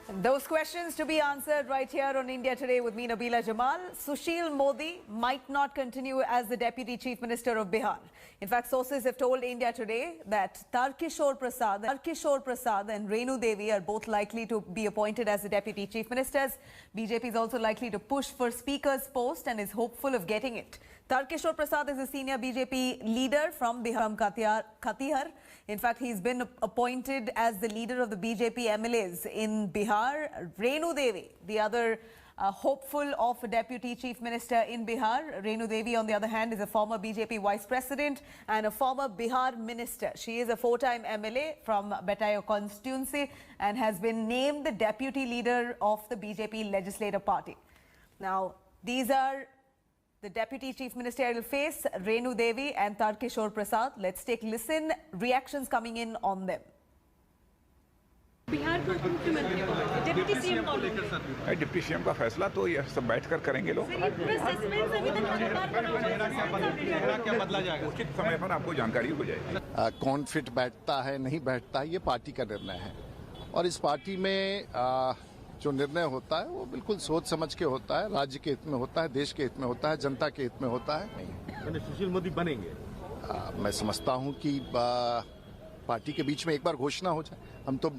Those questions to be answered right here on India Today with me, Nabila Jamal. Sushil Modi might not continue as the Deputy Chief Minister of Bihar. In fact, sources have told India Today that Tarkishore Prasad and Renu Devi are both likely to be appointed as the Deputy Chief Ministers. BJP is also likely to push for Speaker's post and is hopeful of getting it. Tarkishore Prasad is a senior BJP leader from Bihar, Katihar. In fact, he's been appointed as the leader of the BJP MLAs in Bihar. Renu Devi, the other hopeful of a deputy chief minister in Bihar. Renu Devi, on the other hand, is a former BJP vice president and a former Bihar minister. She is a four-time MLA from Betayo constituency and has been named the deputy leader of the BJP legislative party. Now, these are the Deputy Chief Ministerial face, Renu Devi and Tarkishore Prasad. Let's take listen. Reactions coming in on them. Bihar का मुख्यमंत्री deputy CM कौन होंगे? Deputy CM का फैसला तो ये सब बैठकर करेंगे लोग। क्या बदला जाएगा? उचित समय पर आपको जानकारी हो जाएगी। कौन फिट बैठता है नहीं बैठता है ये पार्टी का निर्णय है और इस पार्टी में जो निर्णय होता है वो बिल्कुल सोच समझ के होता है, राज्य के हित में होता है, देश के हित में होता है, जनता के हित में होता है। नहीं सुशील मोदी बनेंगे? मैं समझता हूं कि पार्टी के बीच में एक बार घोषणा हो जाए। हम तो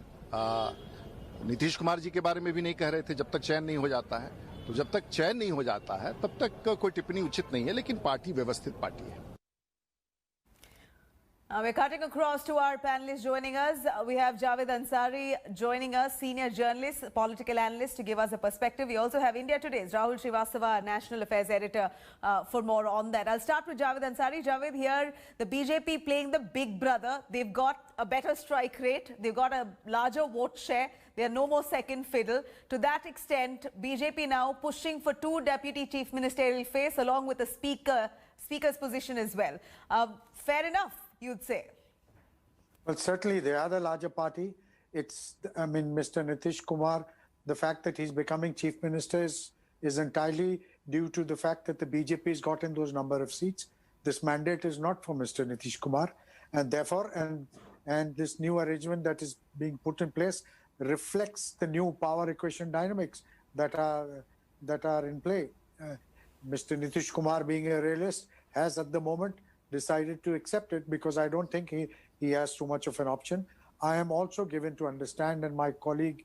नीतीश कुमार जी के बारे में भी नहीं कह रहे थे जब तक चयन नहीं हो जाता है, तो जब तक चयन नहीं हो जाता है तब तक कोई टिप्पणी उचित नहीं है, लेकिन पार्टी व्यवस्थित पार्टी है। We're cutting across to our panelists joining us. We have Javed Ansari joining us, senior journalist, political analyst, to give us a perspective. We also have India Today's Rahul Srivastava, national affairs editor, for more on that. I'll start with Javed Ansari. Javed, here the BJP playing the big brother. They've got a better strike rate. They've got a larger vote share. They are no more second fiddle. To that extent, BJP now pushing for two deputy chief ministerial face along with the speaker's position as well. Fair enough, you'd say? Well, certainly they are the larger party. Mr. Nitish Kumar, the fact that he's becoming chief minister is entirely due to the fact that the BJP has gotten those number of seats. This mandate is not for Mr. Nitish Kumar, and therefore, and this new arrangement that is being put in place reflects the new power equation dynamics that are in play. Mr. Nitish Kumar, being a realist, has at the moment decided to accept it because I don't think he has too much of an option. I am also given to understand, and my colleague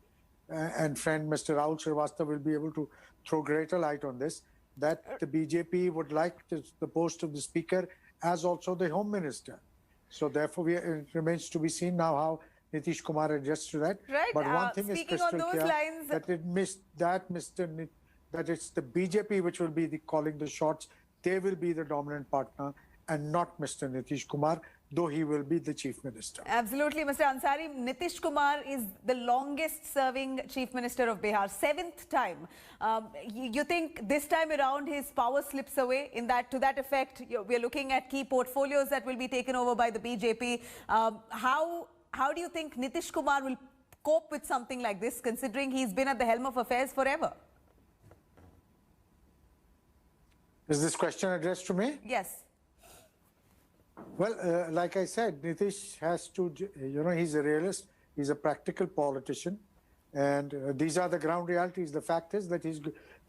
and friend Mr. Rahul Srivastava will be able to throw greater light on this, that the BJP would like the post of the speaker as also the home minister. So therefore, it remains to be seen now how Nitish Kumar adjusts to that. Right. But one thing is crystal clear, lines, that it's the BJP which will be calling the shots. They will be the dominant partner and not Mr. Nitish Kumar, though he will be the chief minister. Absolutely, Mr. Ansari. Nitish Kumar is the longest serving chief minister of Bihar, 7th time. You think this time around his power slips away to that effect? We're looking at key portfolios that will be taken over by the BJP. How do you think Nitish Kumar will cope with something like this, considering he's been at the helm of affairs forever? Is this question addressed to me? Yes. Well, like I said, Nitish has to, he's a realist, he's a practical politician, and these are the ground realities. The fact is that he's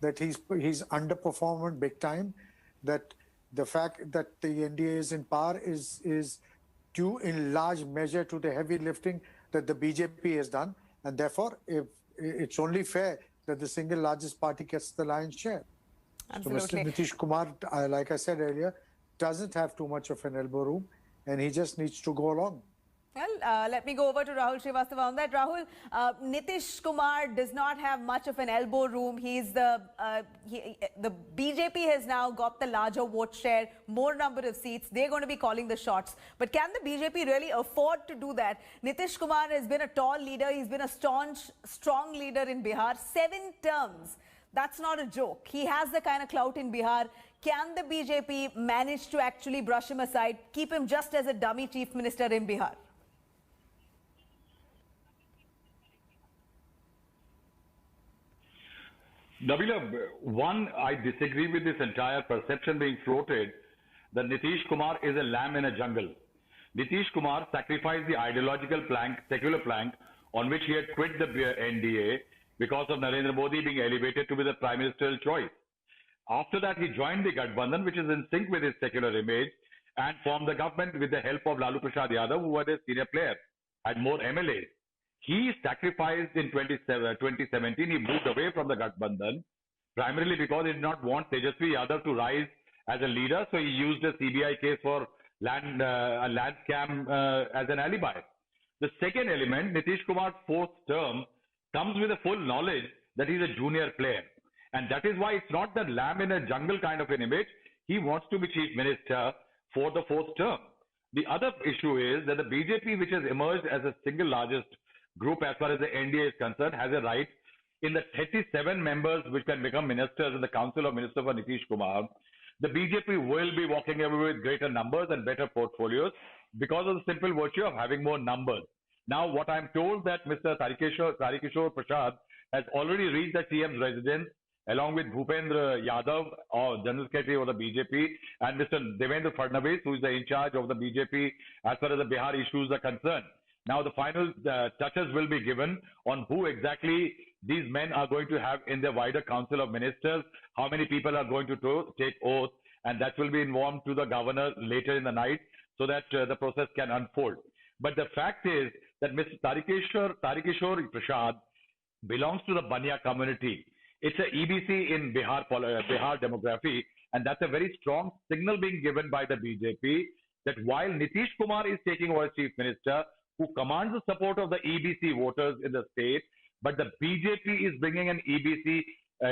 underperforming big time, that the fact that the NDA is in power is due in large measure to the heavy lifting that the BJP has done, and therefore it's only fair that the single largest party gets the lion's share. Absolutely. So Mr. Nitish Kumar, like I said earlier, doesn't have too much of an elbow room, and he just needs to go along. Well, let me go over to Rahul Srivastava on that. Rahul, Nitish Kumar does not have much of an elbow room. He's the BJP has now got the larger vote share, more number of seats. They're going to be calling the shots. But can the BJP really afford to do that? Nitish Kumar has been a tall leader. He's been a staunch, strong leader in Bihar. 7 terms. That's not a joke. He has the kind of clout in Bihar. Can the BJP manage to actually brush him aside, keep him just as a dummy chief minister in Bihar? Nabila, one, I disagree with this entire perception being floated that Nitish Kumar is a lamb in a jungle. Nitish Kumar sacrificed the ideological plank, secular plank, on which he had quit the NDA because of Narendra Modi being elevated to be the prime ministerial choice. After that, he joined the Gathbandhan, which is in sync with his secular image, and formed the government with the help of Lalu Prasad Yadav, who was a senior player, had more MLAs. He sacrificed in 2017, he moved away from the Gathbandhan, primarily because he did not want Tejasvi Yadav to rise as a leader, so he used a CBI case for a land scam as an alibi. The second element, Nitish Kumar's fourth term, comes with a full knowledge that he's a junior player. And that is why it's not the lamb in a jungle kind of an image. He wants to be chief minister for the fourth term. The other issue is that the BJP, which has emerged as the single largest group as far as the NDA is concerned, has a right in the 37 members which can become ministers in the Council of Ministers for Nitish Kumar. The BJP will be walking away with greater numbers and better portfolios because of the simple virtue of having more numbers. Now, what I'm told that Mr. Tarikishore Prasad has already reached the CM's residence along with Bhupendra Yadav, or General Secretary of the BJP, and Mr. Devendra Fadnavis, who is in charge of the BJP as far as the Bihar issues are concerned. Now, the final touches will be given on who exactly these men are going to have in the wider Council of Ministers, how many people are going to take oath, and that will be informed to the governor later in the night so that the process can unfold. But the fact is that Mr. Tarikishore Prasad belongs to the Bania community. It's a EBC in Bihar demography, and that's a very strong signal being given by the BJP that while Nitish Kumar is taking over as chief minister, who commands the support of the EBC voters in the state, but the BJP is bringing an EBC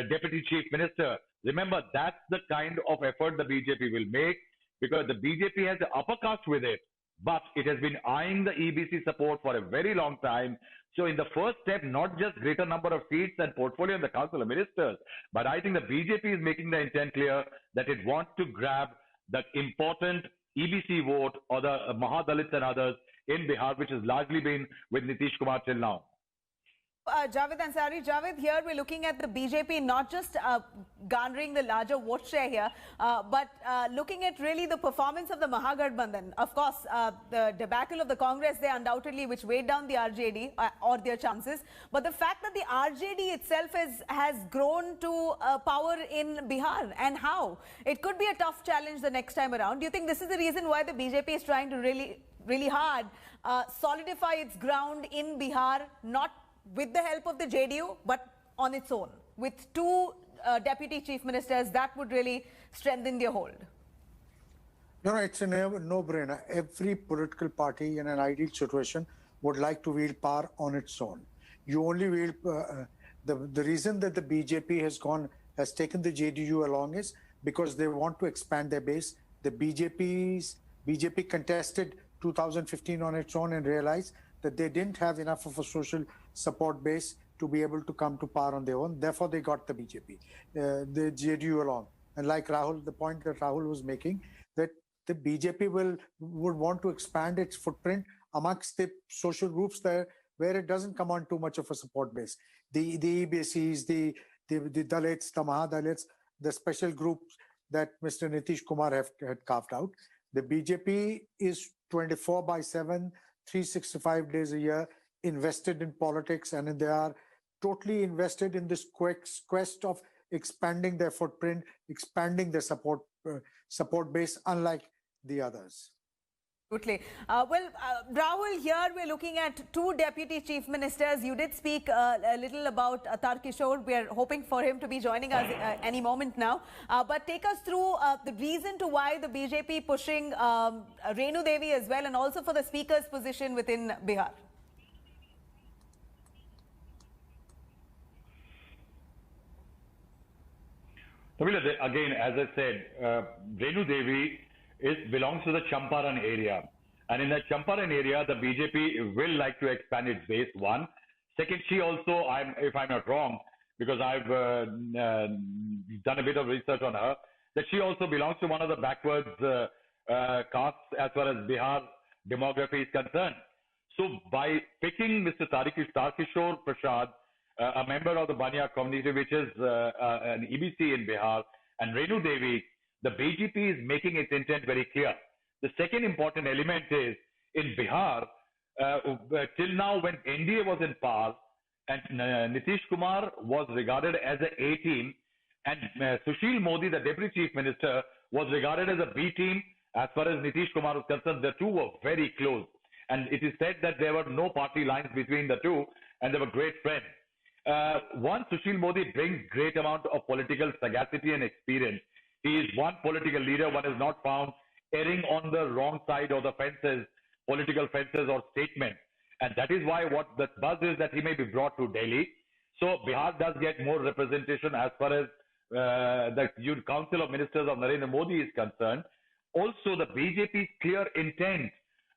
deputy chief minister. Remember, that's the kind of effort the BJP will make, because the BJP has the upper caste with it, but it has been eyeing the EBC support for a very long time. So in the first step, not just greater number of seats and portfolio in the Council of Ministers, but I think the BJP is making the intent clear that it wants to grab that important EBC vote or the Mahadalits and others in Bihar, which has largely been with Nitish Kumar till now. Javed Ansari, Javed, here we're looking at the BJP not just garnering the larger vote share here, but looking at really the performance of the Mahagathbandhan. Of course, the debacle of the Congress there undoubtedly which weighed down the RJD or their chances. But the fact that the RJD itself has grown to power in Bihar, and how? It could be a tough challenge the next time around. Do you think this is the reason why the BJP is trying to really hard solidify its ground in Bihar, not with the help of the JDU, but on its own, with two deputy chief ministers, that would really strengthen their hold? No, it's a no-brainer. Every political party in an ideal situation would like to wield power on its own. You only wield, the reason that the BJP has taken the JDU along is because they want to expand their base. The BJP contested 2015 on its own and realized that they didn't have enough of a social support base to be able to come to power on their own. Therefore, they got the BJP, the JDU along. And like Rahul, the point that Rahul was making, that the BJP would want to expand its footprint amongst the social groups there where it doesn't come on too much of a support base. The EBCs, the Dalits, the Mahadalits, the special groups that Mr. Nitish Kumar had carved out. The BJP is 24/7, 365 days a year, invested in politics, and they are totally invested in this quest of expanding their footprint, expanding their support base, unlike the others. Absolutely. Rahul, here we're looking at two deputy chief ministers. You did speak a little about Tarikishore. We're hoping for him to be joining us any moment now. But take us through the reason to why the BJP pushing Renu Devi as well, and also for the speaker's position within Bihar. Again, as I said, Renu Devi belongs to the Champaran area. And in the Champaran area, the BJP will like to expand its base, one. Second, she also, if I'm not wrong, because I've done a bit of research on her, that she also belongs to one of the backwards castes as far as Bihar demography is concerned. So by picking Mr. Tarikishore Prasad, a member of the Bania community, which is an EBC in Bihar, and Renu Devi, the BJP is making its intent very clear. The second important element is, in Bihar, till now when NDA was in power, and Nitish Kumar was regarded as an A team, and Sushil Modi, the Deputy Chief Minister, was regarded as a B team. As far as Nitish Kumar was concerned, the two were very close. And it is said that there were no party lines between the two, and they were great friends. One, Sushil Modi brings great amount of political sagacity and experience. He is one political leader one is not found erring on the wrong side of the fences, political fences or statements. And that is why what the buzz is that he may be brought to Delhi. So Bihar does get more representation as far as the Council of Ministers of Narendra Modi is concerned. Also, the BJP's clear intent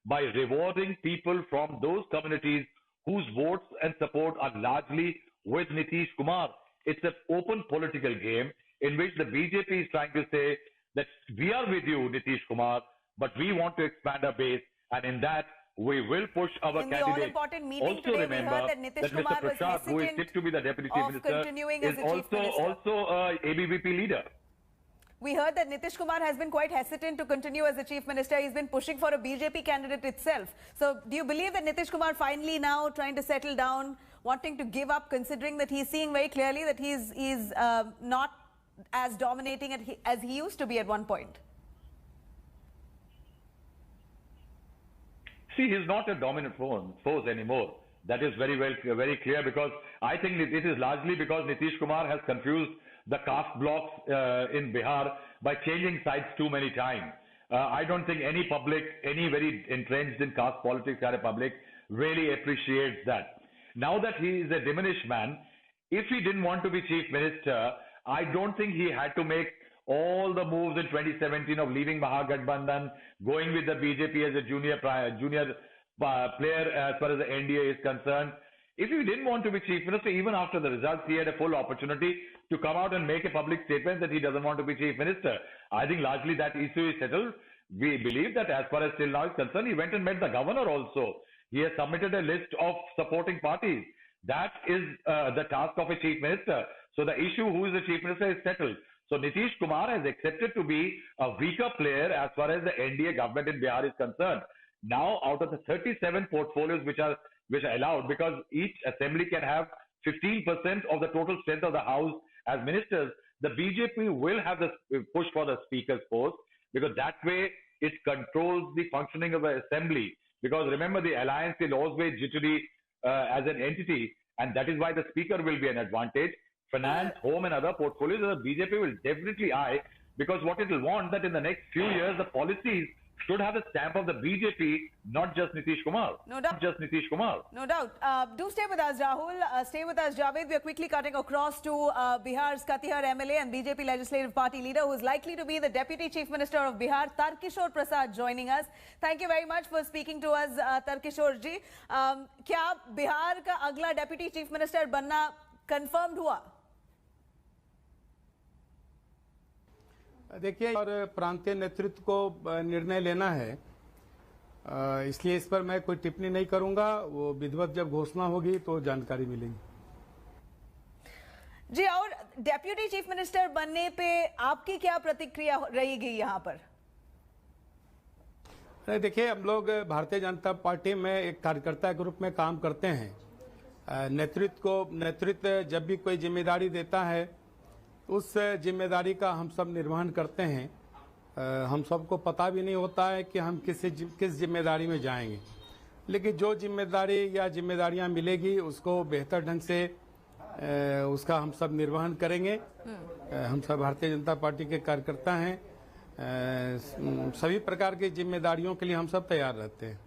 by rewarding people from those communities whose votes and support are largely with Nitish Kumar. It's an open political game in which the BJP is trying to say that we are with you, Nitish Kumar, but we want to expand our base, and in that we will push our in the candidate. all-important meeting Also today, remember we heard that Nitish Kumar Mr. Prasad, who is fit to be the Deputy Chief Minister, continuing as is the Chief Minister. also ABVP leader. We heard that Nitish Kumar has been quite hesitant to continue as the Chief Minister. He's been pushing for a BJP candidate itself. So do you believe that Nitish Kumar finally now trying to settle down, wanting to give up, considering that he's seeing very clearly that he's not as dominating as he used to be at one point? See, he's not a dominant force anymore. That is very clear, because I think it is largely because Nitish Kumar has confused the caste blocks in Bihar by changing sides too many times. I don't think any very entrenched in caste politics or a public really appreciates that. Now that he is a diminished man, if he didn't want to be Chief Minister, I don't think he had to make all the moves in 2017 of leaving Mahagathbandhan, going with the BJP as a junior player as far as the NDA is concerned. If he didn't want to be Chief Minister, even after the results, he had a full opportunity to come out and make a public statement that he doesn't want to be Chief Minister. I think largely that issue is settled. We believe that as far as till now is concerned, he went and met the governor also. He has submitted a list of supporting parties. That is the task of a Chief Minister. So the issue who is the Chief Minister is settled. So Nitish Kumar has accepted to be a weaker player as far as the NDA government in Bihar is concerned. Now, out of the 37 portfolios which are allowed, because each assembly can have 15% of the total strength of the House as ministers, the BJP will have the push for the Speaker's post, because that way it controls the functioning of the assembly. Because remember, the alliance is always jittery as an entity, and that is why the Speaker will be an advantage. Finance, home and other portfolios, the BJP will definitely eye, because what it will want that in the next few years, the policies should have a stamp of the BJP, not just Nitish Kumar. No doubt. Not just Nitish Kumar. No doubt. Do stay with us, Rahul. Stay with us, Javed. We are quickly cutting across to Bihar's Katihar MLA and BJP Legislative Party leader, who is likely to be the Deputy Chief Minister of Bihar, Tarkishore Prasad, joining us. Thank you very much for speaking to us, Tarkishore ji. क्या बिहार का अगला Deputy Chief Minister बनना confirmed हुआ? देखिए, और प्रांतीय नेतृत्व को निर्णय लेना है, इसलिए इस पर मैं कोई टिप्पणी नहीं करूंगा। वो विधिवत जब घोषणा होगी तो जानकारी मिलेगी। जी, और डेप्यूटी चीफ मिनिस्टर बनने पे आपकी क्या प्रतिक्रिया रहेगी यहाँ पर? देखिए, हम लोग भारतीय जनता पार्टी में एक कार्यकर्ता के रूप में काम करते हैं। नेतृत्व जब भी कोई जिम्मेदारी देता है, उस जिम्मेदारी का हम सब निर्वहन करते हैं। हम सबको पता भी नहीं होता है कि हम किस जिम्मेदारी में जाएंगे, लेकिन जो जिम्मेदारी या जिम्मेदारियां मिलेगी उसको बेहतर ढंग से उसका हम सब निर्वहन करेंगे। हम सब भारतीय जनता पार्टी के कार्यकर्ता हैं। सभी प्रकार की जिम्मेदारियों के लिए हम सब तैयार रहते हैं।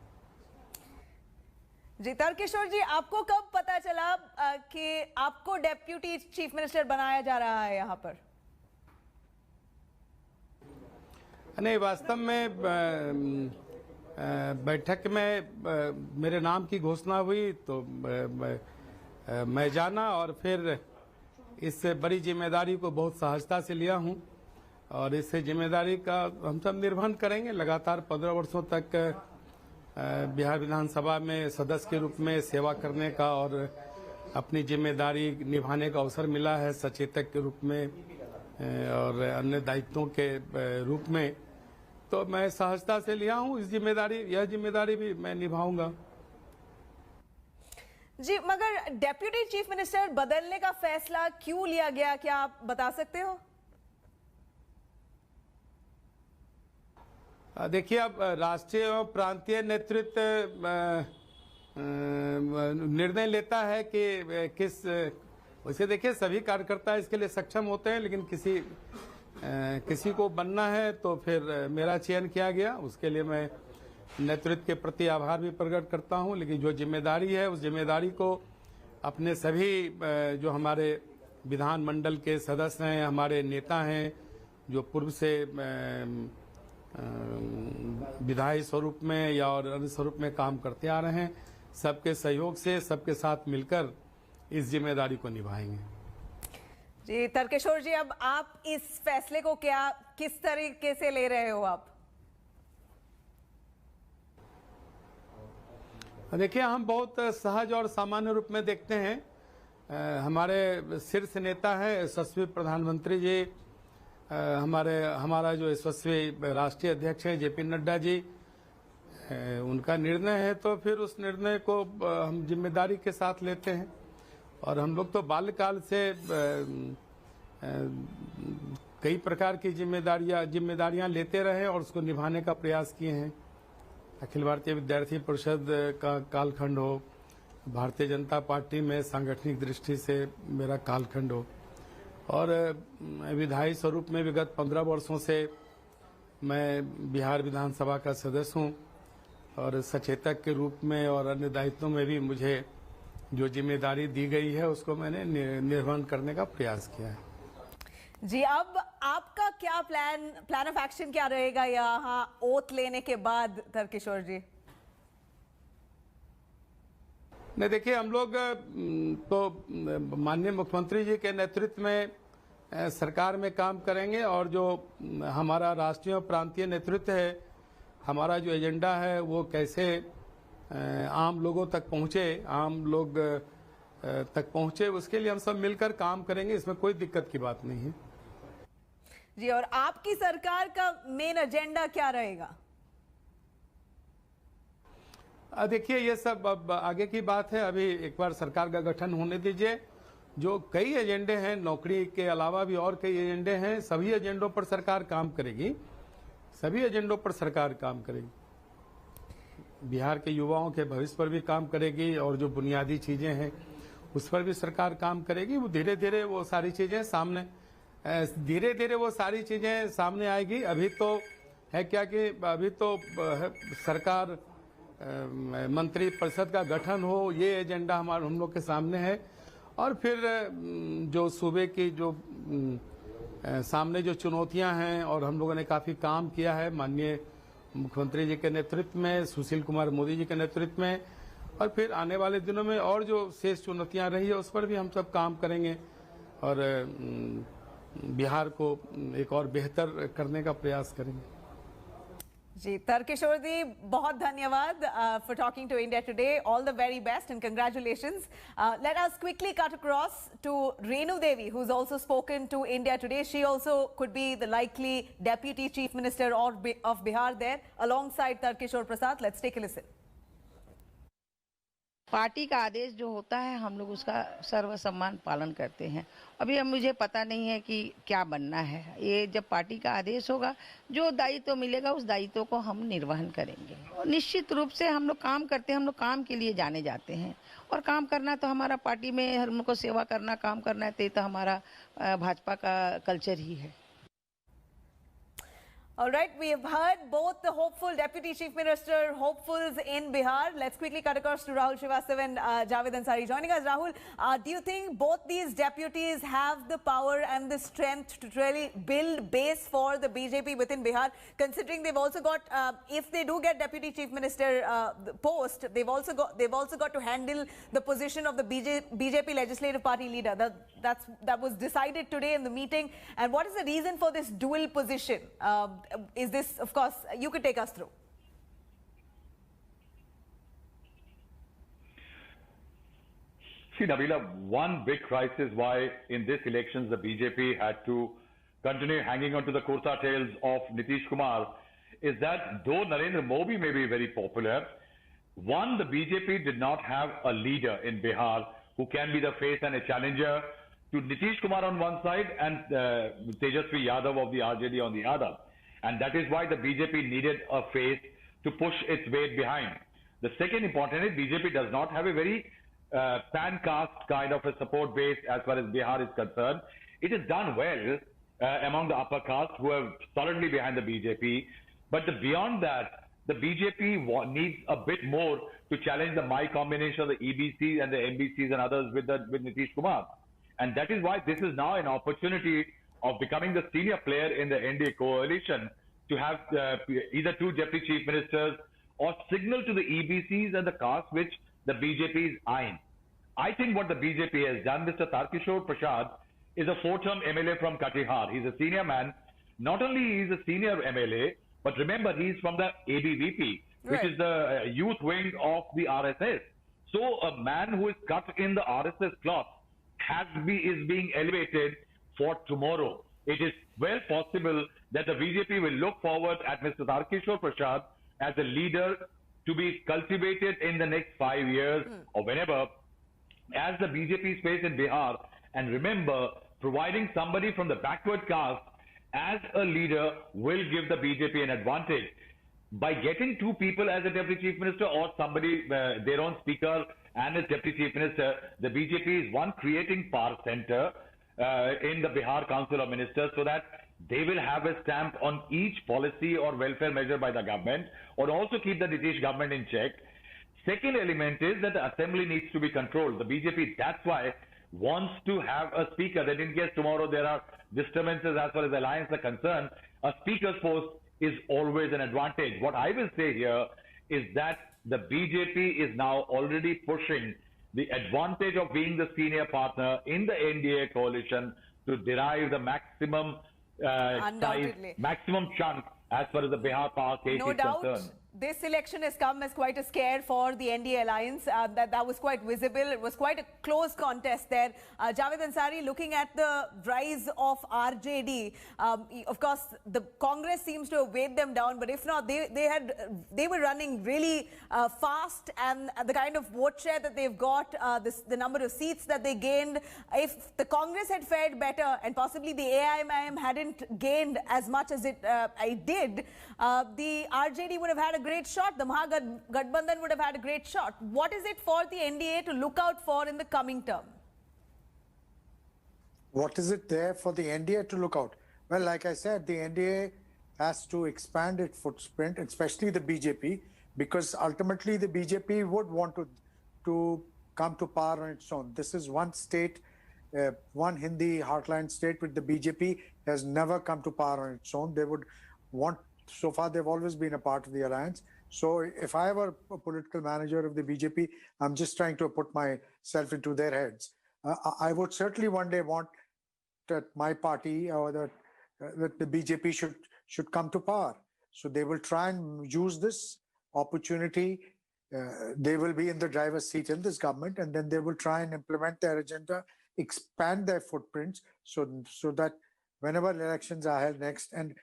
जी, तारकिशोर जी, आपको कब पता चला कि आपको डेप्यूटी चीफ मिनिस्टर बनाया जा रहा है यहाँ पर? नहीं, वास्तव में बैठक में मेरे नाम की घोषणा हुई तो मैं जाना, और फिर इस बड़ी जिम्मेदारी को बहुत सहजता से लिया हूँ, और इस जिम्मेदारी का हम सब निर्वहन करेंगे। लगातार 15 वर्षों तक बिहार विधानसभा में सदस्य के रूप में सेवा करने का और अपनी जिम्मेदारी निभाने का अवसर मिला है, सचेतक के रूप में और अन्य दायित्वों के रूप में। तो मैं सहजता से लिया हूं यह जिम्मेदारी भी मैं निभाऊंगा। जी, मगर डेप्यूटी चीफ मिनिस्टर बदलने का फैसला क्यों लिया गया, क्या आप बता सकते हो? देखिए, अब राष्ट्रीय और प्रांतीय नेतृत्व निर्णय लेता है कि किस, वैसे देखिए सभी कार्यकर्ता इसके लिए सक्षम होते हैं, लेकिन किसी को बनना है तो फिर मेरा चयन किया गया। उसके लिए मैं नेतृत्व के प्रति आभार भी प्रकट करता हूं, लेकिन जो जिम्मेदारी है उस जिम्मेदारी को अपने सभी जो हमारे विधानमंडल के सदस्य हैं, हमारे नेता हैं, जो पूर्व से विधायी स्वरूप में या और अन्य स्वरूप में काम करते आ रहे हैं, सबके सहयोग से, सबके साथ मिलकर इस जिम्मेदारी को निभाएंगे। जी तर्केश्वर जी, अब आप इस फैसले को किस तरीके से ले रहे हो आप? देखिए, हम बहुत सहज और सामान्य रूप में देखते हैं। हमारे शीर्ष नेता हैं यशस्वी प्रधानमंत्री जी, हमारा जो यशस्वी राष्ट्रीय अध्यक्ष हैं जेपी नड्डा जी, उनका निर्णय है तो फिर उस निर्णय को हम जिम्मेदारी के साथ लेते हैं। और हम लोग तो बाल्यकाल से कई प्रकार की जिम्मेदारियां लेते रहे और उसको निभाने का प्रयास किए हैं। अखिल भारतीय विद्यार्थी परिषद का कालखंड हो, भारतीय जनता पार्टी में सांगठनिक दृष्टि से मेरा कालखंड हो, और विधायी स्वरूप में विगत 15 वर्षों से मैं बिहार विधानसभा का सदस्य हूं, और सचेतक के रूप में और अन्य दायित्वों में भी मुझे जो जिम्मेदारी दी गई है उसको मैंने निर्वहन करने का प्रयास किया है। जी, अब आपका क्या प्लान ऑफ एक्शन क्या रहेगा यहाँ ओथ लेने के बाद तर्केश्वर जी? नहीं, देखिए, हम लोग तो माननीय मुख्यमंत्री जी के नेतृत्व में सरकार में काम करेंगे, और जो हमारा राष्ट्रीय और प्रांतीय नेतृत्व है, हमारा जो एजेंडा है वो कैसे आम लोगों तक पहुंचे, आम लोग तक पहुंचे, उसके लिए हम सब मिलकर काम करेंगे। इसमें कोई दिक्कत की बात नहीं है। जी, और आपकी सरकार का मेन एजेंडा क्या रहेगा? देखिए, ये सब अब आगे की बात है। अभी एक बार सरकार का गठन होने दीजिए। जो कई एजेंडे हैं, नौकरी के अलावा भी और कई एजेंडे हैं, सभी एजेंडों पर सरकार काम करेगी, सभी एजेंडों पर सरकार काम करेगी। बिहार के युवाओं के भविष्य पर भी काम करेगी, और जो बुनियादी चीजें हैं उस पर भी सरकार काम करेगी। वो धीरे धीरे वो सारी चीजें सामने आएगी। अभी तो है क्या कि अभी तो सरकार मंत्री परिषद का गठन हो, ये एजेंडा हम लोग के सामने है। और फिर जो सूबे की जो सामने जो चुनौतियां हैं, और हम लोगों ने काफी काम किया है माननीय मुख्यमंत्री जी के नेतृत्व में, सुशील कुमार मोदी जी के नेतृत्व में, और फिर आने वाले दिनों में और जो शेष चुनौतियां रही है उस पर भी हम सब काम करेंगे, और बिहार को एक और बेहतर करने का प्रयास करेंगे। जी तर्केश्वर जी, बहुत धन्यवाद for talking to India today. All the very best and congratulations. Let us quickly cut across to Renu Devi, who's also spoken to India today. She also could be the likely Deputy Chief Minister of Bihar there, alongside Tarkeshwar Prasad. Let's take a listen. Party का आदेश जो होता है हम लोग उसका सर्वसम्मान पालन करते हैं। अभी अब मुझे पता नहीं है कि क्या बनना है। ये जब पार्टी का आदेश होगा, जो दायित्व मिलेगा उस दायित्व को हम निर्वहन करेंगे। और निश्चित रूप से हम लोग काम करते हैं, हम लोग काम के लिए जाने जाते हैं, और काम करना तो हमारा पार्टी में हमको सेवा करना, काम करना है, तो हमारा भाजपा का कल्चर ही है। All right, we have heard both the hopeful Deputy Chief Minister hopefuls in Bihar. Let's quickly cut across to Rahul Srivastava and Javed Ansari joining us. Rahul, do you think both these deputies have the power and the strength to really build base for the BJP within Bihar, considering they've also got, if they do get Deputy Chief Minister post, they've also got to handle the position of the BJP Legislative Party leader. That was decided today in the meeting. And what is the reason for this dual position? Is this, of course, you could take us through. See, Nabila, one big crisis why in this elections the BJP had to continue hanging on to the kurta tails of Nitish Kumar is that though Narendra Modi may be very popular, One, the BJP did not have a leader in Bihar who can be the face and a challenger to Nitish Kumar on one side and Tejasvi Yadav of the RJD on the other. And that is why the BJP needed a face to push its weight behind. The second important is BJP does not have a very pan-caste kind of a support base as far as Bihar is concerned. It is done well among the upper caste who are solidly behind the BJP. But beyond that, the BJP needs a bit more to challenge the My combination of the EBCs and the MBCs and others with Nitish Kumar. And that is why this is now an opportunity of becoming the senior player in the NDA coalition to have either two deputy chief ministers or signal to the EBCs and the caste which the BJP is eyeing. I think what the BJP has done, Mr. Tarkishore Prasad is a 4-term MLA from Katihar. He's a senior man. Not only is a senior MLA, but remember he's from the ABVP, which is the youth wing of the RSS. So a man who is cut in the RSS cloth is being elevated for tomorrow. It is well possible that the BJP will look forward at Mr. Tarkishore Prasad as a leader to be cultivated in the next 5 years or whenever, as the BJP space in Bihar. And remember, providing somebody from the backward caste as a leader will give the BJP an advantage. By getting two people as a deputy chief minister or somebody, their own speaker and a deputy chief minister, the BJP is one, creating power center in the Bihar Council of Ministers so that they will have a stamp on each policy or welfare measure by the government, or also keep the Nitish government in check. Second element is that the assembly needs to be controlled. The BJP, that's why, wants to have a speaker, that in case tomorrow there are disturbances as far as alliance are concerned, a speaker's post is always an advantage. What I will say here is that the BJP is now already pushing the advantage of being the senior partner in the NDA coalition to derive the maximum size, maximum chunk as far as the Bihar Power case is concerned. This election has come as quite a scare for the NDA alliance. That was quite visible. It was quite a close contest there. Javed Ansari, looking at the rise of RJD, of course, the Congress seems to have weighed them down. But if not, they were running really fast, and the kind of vote share that they've got, the number of seats that they gained. If the Congress had fared better, and possibly the AIMIM hadn't gained as much as it did, the RJD would have had a great shot. The Mahagathbandhan would have had a great shot. What is it for the NDA to look out for in the coming term? What is it there for the NDA to look out? Well, like I said, the NDA has to expand its footprint, especially the BJP, because ultimately the BJP would want to come to power on its own. This is one state, one Hindi heartland state, with the BJP has never come to power on its own. They would want, so far they've always been a part of the alliance. So if I were a political manager of the BJP, I'm just trying to put myself into their heads. I would certainly one day want that my party or that the BJP should come to power. So they will try and use this opportunity. They will be in the driver's seat in this government, and then they will try and implement their agenda, expand their footprints so that whenever elections are held next, and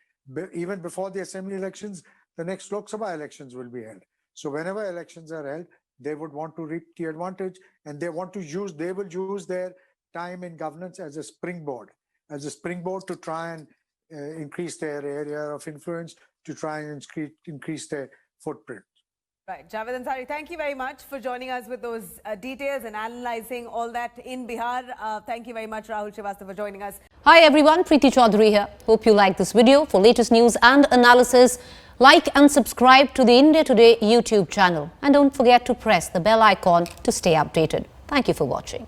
even before the assembly elections, the next Lok Sabha elections will be held. So whenever elections are held, they would want to reap the advantage, and they will use their time in governance as a springboard to try and increase their area of influence, to try and increase their footprint. Right. Javed Ansari, thank you very much for joining us with those details and analysing all that in Bihar. Thank you very much, Rahul Srivastava, for joining us. Hi everyone, Preeti Chaudhary here. Hope you like this video. For latest news and analysis, like and subscribe to the India Today YouTube channel. And don't forget to press the bell icon to stay updated. Thank you for watching.